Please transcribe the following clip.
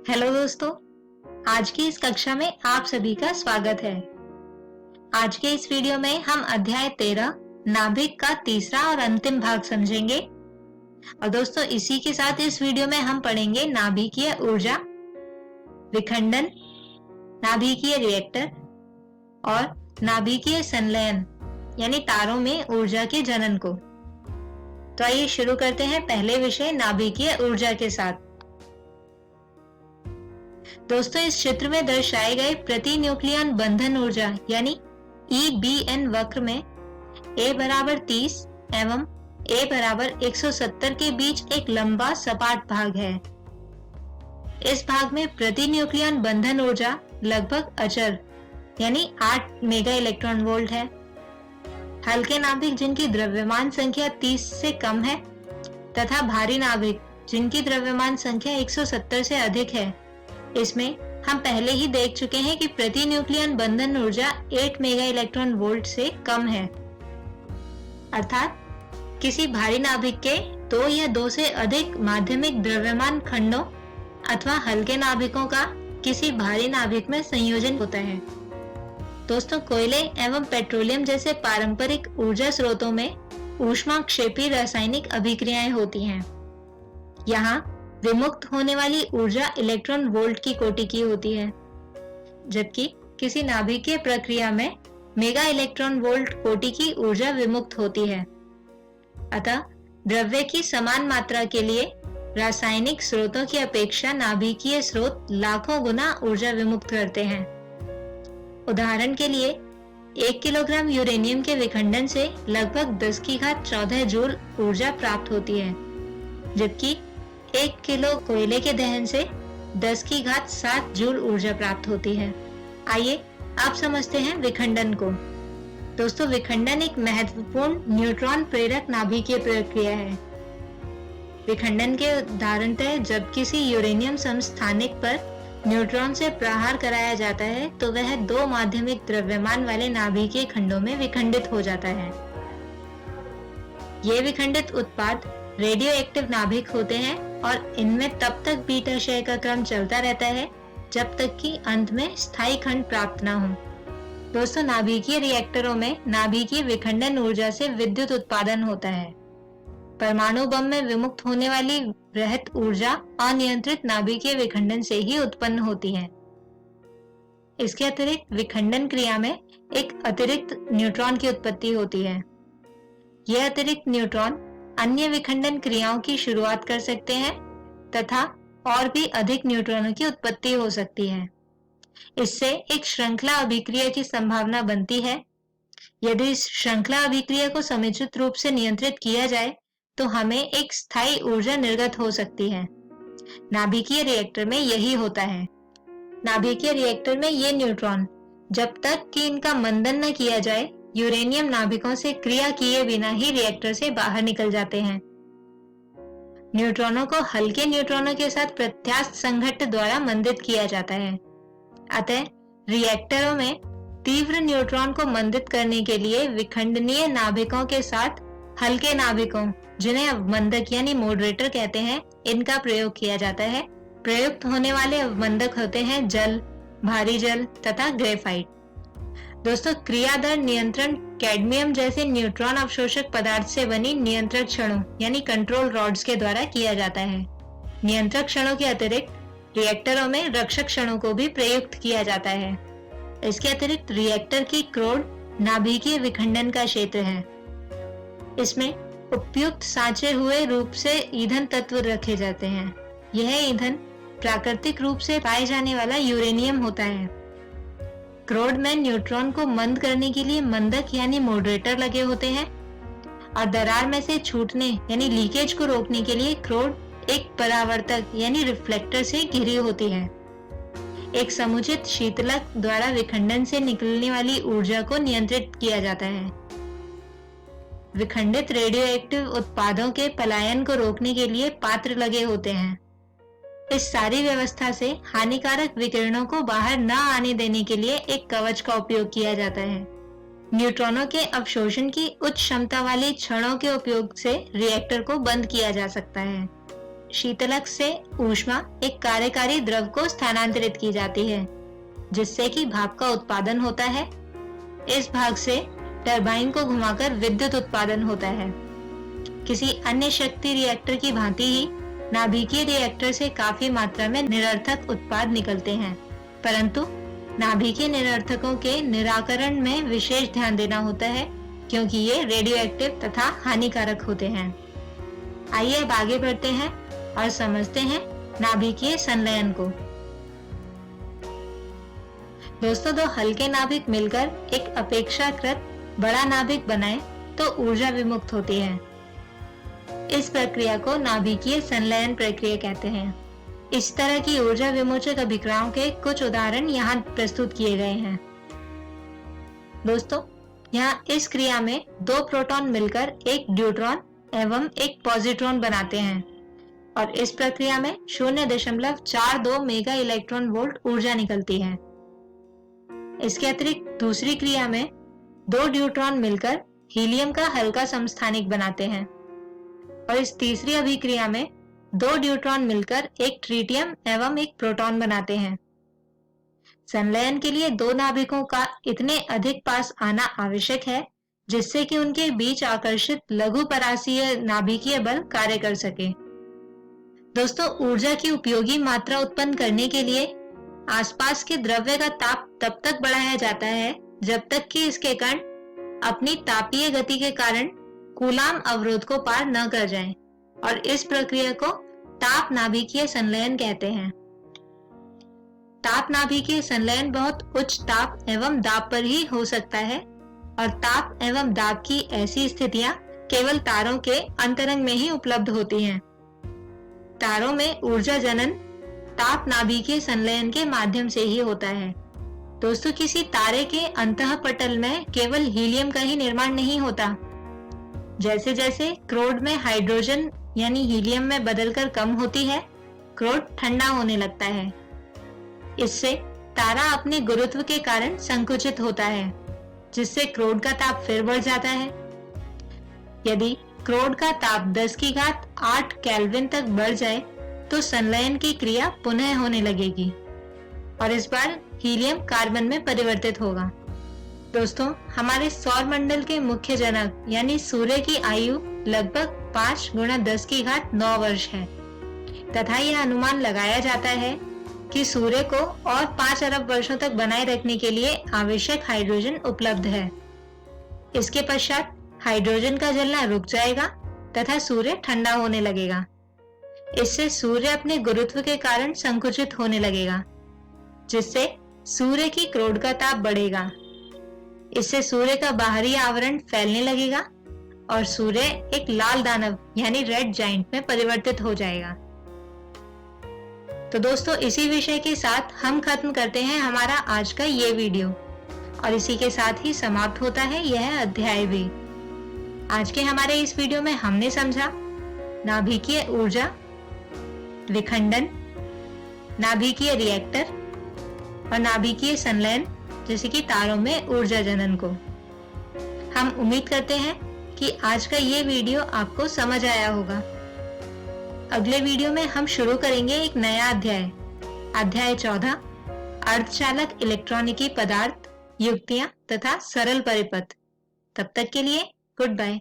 Hello दोस्तों, आज की इस कक्षा में आप सभी का स्वागत है। आज के इस वीडियो में हम अध्याय 13 नाभिक का तीसरा और अंतिम भाग समझेंगे। और दोस्तों इसी के साथ इस वीडियो में हम पढ़ेंगे नाभिकीय ऊर्जा, विखंडन, नाभिकीय रिएक्टर और नाभिकीय संलयन यानी तारों में ऊर्जा के जनन को। तो आइए शुरू करते हैं पहले विषय नाभिकीय ऊर्जा के साथ। दोस्तों इस चित्र में दर्शाए गए प्रति न्यूक्लियन बंधन ऊर्जा यानी EBN वक्र में A बराबर 30 एवं A बराबर 170 के बीच एक लंबा सपाट भाग है। इस भाग में प्रति न्यूक्लियन बंधन ऊर्जा लगभग अचर यानी 8 मेगा इलेक्ट्रॉन वोल्ट है। हल्के नाभिक जिनकी द्रव्यमान संख्या 30 से कम है तथा भारी नाभिक जिनकी द्रव्यमान संख्या 170 से अधिक है, इसमें हम पहले ही देख चुके हैं कि प्रति न्यूक्लियन बंधन ऊर्जा 8 मेगा इलेक्ट्रॉन वोल्ट से कम है। अर्थात किसी भारी नाभिक के 2 या 2 से अधिक माध्यमिक द्रव्यमान खंडों अथवा हल्के नाभिकों का किसी भारी नाभिक में संयोजन होता है। दोस्तों कोयले एवं पेट्रोलियम जैसे पारंपरिक ऊर्जा स्रोतों में ऊष्माक्षेपी रासायनिक अभिक्रियाएं होती हैं। यहाँ विमुक्त होने वाली ऊर्जा इलेक्ट्रॉन वोल्ट की कोटि की होती है, जबकि किसी नाभिकीय प्रक्रिया में मेगा इलेक्ट्रॉन वोल्ट कोटि की ऊर्जा विमुक्त होती है। अतः द्रव्य की समान मात्रा के लिए रासायनिक स्रोतों की अपेक्षा नाभिकीय स्रोत लाखों गुना ऊर्जा विमुक्त करते हैं। उदाहरण के लिए 1 किलोग्राम यूरेनियम के विखंडन से लगभग 10 की घात 14 जूल ऊर्जा प्राप्त होती है, जबकि 1 किलो कोयले के दहन से 10 की घात 7 जूल ऊर्जा प्राप्त होती है। आइए अब समझते हैं विखंडन को। दोस्तों विखंडन एक महत्वपूर्ण न्यूट्रॉन प्रेरक नाभिकीय प्रक्रिया है। विखंडन के उदाहरणतः जब किसी यूरेनियम समस्थानिक पर न्यूट्रॉन से प्रहार कराया जाता है तो वह 2 माध्यमिक द्रव्यमान वाले नाभिकीय खंडों में विखंडित हो जाता है। ये विखंडित उत्पाद रेडियो एक्टिव नाभिक होते हैं और इनमें तब तक बीटा क्षय का क्रम चलता रहता है जब तक कि अंत में स्थायी खंड प्राप्त न हो। दोस्तों नाभिकीय रिएक्टरों में नाभिकीय विखंडन ऊर्जा से विद्युत उत्पादन होता है। परमाणु बम में विमुक्त होने वाली वृहत ऊर्जा अनियंत्रित नाभिकीय विखंडन से ही उत्पन्न होती है। इसके अतिरिक्त विखंडन क्रिया में एक अतिरिक्त न्यूट्रॉन की उत्पत्ति होती है। यह अतिरिक्त न्यूट्रॉन अन्य विखंडन क्रियाओं की शुरुआत कर सकते हैं तथा और भी अधिक न्यूट्रॉनों की उत्पत्ति हो सकती है। इससे एक श्रृंखला अभिक्रिया की संभावना बनती है। यदि इस श्रृंखला अभिक्रिया को समुचित रूप से नियंत्रित किया जाए तो हमें एक स्थायी ऊर्जा निर्गत हो सकती है। नाभिकीय रिएक्टर में यही होता है। नाभिकीय रिएक्टर में ये न्यूट्रॉन जब तक कि इनका मंदन न किया जाए यूरेनियम नाभिकों से क्रिया किए बिना ही रिएक्टर से बाहर निकल जाते हैं। न्यूट्रॉनों को हल्के न्यूट्रॉनों के साथ प्रत्यास्थ संघट्ट द्वारा मंदित किया जाता है। अतः रिएक्टरों में तीव्र न्यूट्रॉन को मंदित करने के लिए विखंडनीय नाभिकों के साथ हल्के नाभिकों, जिन्हें अवमंदक यानी मॉडरेटर कहते हैं, इनका प्रयोग किया जाता है। प्रयुक्त होने वाले अवमंदक होते हैं जल, भारी जल तथा ग्रेफाइट। दोस्तों क्रियादर नियंत्रण कैडमियम जैसे न्यूट्रॉन अवशोषक पदार्थ से बनी नियंत्रक क्षणों यानी कंट्रोल रॉड्स के द्वारा किया जाता है। नियंत्रक क्षणों के अतिरिक्त रिएक्टरों में रक्षक क्षणों को भी प्रयुक्त किया जाता है। इसके अतिरिक्त रिएक्टर की क्रोड नाभिकीय विखंडन का क्षेत्र है। इसमें उपयुक्त सांचे हुए रूप से ईंधन तत्व रखे जाते हैं। यह ईंधन प्राकृतिक रूप से पाए जाने वाला यूरेनियम होता है। क्रोड में न्यूट्रॉन को मंद करने के लिए मंदक यानी मॉडरेटर लगे होते हैं और दरार में से छूटने यानी लीकेज को रोकने के लिए क्रोड एक परावर्तक यानी रिफ्लेक्टर से घिरी होती है। एक समुचित शीतलक द्वारा विखंडन से निकलने वाली ऊर्जा को नियंत्रित किया जाता है। विखंडित रेडियोएक्टिव उत्पादों के पलायन को रोकने के लिए पात्र लगे होते हैं। इस सारी व्यवस्था से हानिकारक विकिरणों को बाहर न आने देने के लिए एक कवच का उपयोग किया जाता है। न्यूट्रॉनों के अवशोषण की उच्च क्षमता वाली छड़ों के उपयोग से रिएक्टर को बंद किया जा सकता है। शीतलक से ऊष्मा एक कार्यकारी द्रव को स्थानांतरित की जाती है, जिससे कि भाप का उत्पादन होता है। इस भाग से टरबाइन को घुमाकर विद्युत उत्पादन होता है। किसी अन्य शक्ति रिएक्टर की भांति ही नाभिकीय रिएक्टर से काफी मात्रा में निरर्थक उत्पाद निकलते हैं, परंतु नाभिकीय निरर्थकों के निराकरण में विशेष ध्यान देना होता है, क्योंकि ये रेडियो एक्टिव तथा हानिकारक होते हैं। आइए अब आगे बढ़ते हैं और समझते हैं नाभिकीय संलयन को। दोस्तों, दो हल्के नाभिक मिलकर एक अपेक्षाकृत बड़ा नाभिक बनाए तो ऊर्जा विमुक्त होती है। इस प्रक्रिया को नाभिकीय संलयन प्रक्रिया कहते हैं। इस तरह की ऊर्जा विमोचक अभिक्रियाओं के कुछ उदाहरण यहाँ प्रस्तुत किए गए हैं। दोस्तों, यहाँ इस क्रिया में दो प्रोटॉन मिलकर एक ड्यूट्रॉन एवं एक पॉजिट्रॉन बनाते हैं और इस प्रक्रिया में 0.42 मेगा इलेक्ट्रॉन वोल्ट ऊर्जा निकलती है। इसके अतिरिक्त दूसरी क्रिया में दो ड्यूट्रॉन मिलकर हीलियम का हल्का समस्थानिक बनाते हैं और इस तीसरी अभिक्रिया में दो ड्यूट्रॉन मिलकर एक ट्रिटियम एवं एक प्रोटॉन बनाते हैं। संलयन के लिए दो नाभिकों का इतने अधिक पास आना आवश्यक है, जिससे कि उनके बीच आकर्षित लघु परासीय नाभिकीय बल कार्य कर सके। दोस्तों, ऊर्जा की उपयोगी मात्रा उत्पन्न करने के लिए आसपास के द्रव्य का ताप तब तक बढ़ाया जाता है जब तक कि इसके कण अपनी तापीय गति के कारण कूलाम अवरोध को पार न कर जाएं, और इस प्रक्रिया को ताप नाभिकीय संलयन कहते हैं। ताप नाभिकीय संलयन बहुत उच्च ताप एवं दाब पर ही हो सकता है और ताप एवं दाब की ऐसी स्थितियां केवल तारों के अंतरंग में ही उपलब्ध होती हैं। तारों में ऊर्जा जनन ताप नाभिकीय संलयन के माध्यम से ही होता है। दोस्तों, किसी तारे के अंतःपटल में केवल हीलियम का ही निर्माण नहीं होता। जैसे जैसे क्रोड में हाइड्रोजन यानी हीलियम में बदलकर कम होती है, क्रोड ठंडा होने लगता है। इससे तारा अपने गुरुत्व के कारण संकुचित होता है, जिससे क्रोड का ताप फिर बढ़ जाता है। यदि क्रोड का ताप 10⁸ केल्विन तक बढ़ जाए तो संलयन की क्रिया पुनः होने लगेगी और इस बार हीलियम कार्बन में परिवर्तित होगा। दोस्तों, हमारे सौर मंडल के मुख्य जनक यानी सूर्य की आयु लगभग 5 × 10⁹ वर्ष है तथा यह अनुमान लगाया जाता है कि सूर्य को और 5 अरब वर्षों तक बनाए रखने के लिए आवश्यक हाइड्रोजन उपलब्ध है। इसके पश्चात हाइड्रोजन का जलना रुक जाएगा तथा सूर्य ठंडा होने लगेगा। इससे सूर्य अपने गुरुत्व के कारण संकुचित होने लगेगा, जिससे सूर्य की क्रोड का ताप बढ़ेगा। इससे सूर्य का बाहरी आवरण फैलने लगेगा और सूर्य एक लाल दानव यानी रेड जाइंट में परिवर्तित हो जाएगा। तो दोस्तों, इसी विषय के साथ हम खत्म करते हैं हमारा आज का ये वीडियो और इसी के साथ ही समाप्त होता है यह अध्याय भी। आज के हमारे इस वीडियो में हमने समझा नाभिकीय ऊर्जा, विखंडन, नाभिकीय रिएक्टर और नाभिकीय संलयन जैसे कि तारों में ऊर्जा जनन को। हम उम्मीद करते हैं कि आज का ये वीडियो आपको समझ आया होगा। अगले वीडियो में हम शुरू करेंगे एक नया अध्याय 14, अर्धचालक इलेक्ट्रॉनिकी पदार्थ, युक्तियां तथा सरल परिपथ। तब तक के लिए गुड बाय।